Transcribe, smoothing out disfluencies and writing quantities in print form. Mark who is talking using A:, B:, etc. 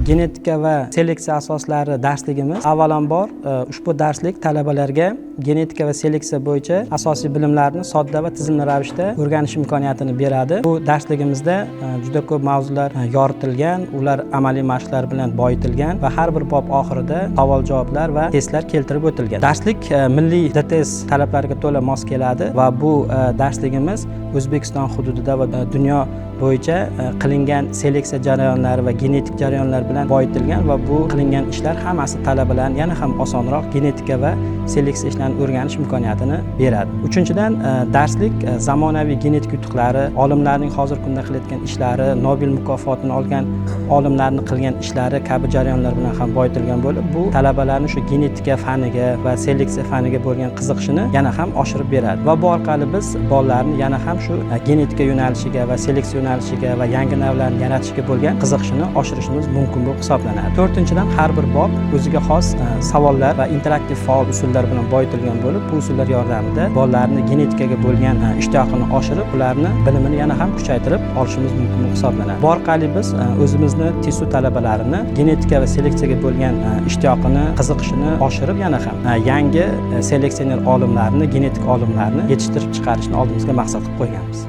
A: Genetika va seleksiya asoslari darsligimiz avvalambor ushbu darslik talabalarga genetika va seleksiya bo'yicha asosiy bilimlarni sodda va tizimli ravishda o'rganish imkoniyatini beradi. Bu darsligimizda juda ko'p mavzular yoritilgan, ular amaliy mashqlar bilan boyitilgan va har bir bob oxirida savol-javoblar va testlar keltirib o'tilgan. Darslik milliy DTS talablariga to'la mos keladi va bu darsligimiz O'zbekiston hududida va dunyo bo'yicha qilingan seleksiya jarayonlari va genetik jarayonlar bilan boyitilgan va bu qilingan ishlar hammasi talabalarga yana ham osonroq genetika va seleksiya ishlarini o'rganish imkoniyatini beradi. Uchinchidan, darslik zamonaviy genetik yutuqlari, olimlarning hozirgi kunda qilayotgan ishlari, Nobel mukofotini olgan olimlarning qilgan ishlari kabi jarayonlar bilan ham boyitilgan bo'lib, bu talabalarning shu genetika faniga va seleksiya faniga bo'lgan qiziqishini yana ham oshirib beradi va bu orqali biz bolalarni yana ham shu genetika yo'nalishiga va seleksiya yo'nalishiga va yangi navlarni yaratishga bo'lgan qiziqishini oshirishimiz mumkin bo'lib hisoblanadi. To'rtinchidan, har bir bob o'ziga xos savollar va interaktiv faol usullar bilan boyitilgan bo'lib, bu usullar yordamida bolalarni genetikaga bo'lgan ishtiyoqini oshirib, ularni bilimini yana ham kuchaytirib olishimiz mumkin bo'lib hisoblanadi. Bu orqali biz o'zimizni TSU talabalarini genetika va seleksiyaga bo'lgan ishtiyoqini, qiziqishini oshirib, yana ham yangi seleksioner olimlarni, genetik olimlarni yetishtirib chiqarishni oldimizga maqsad qilib qo'yganmiz.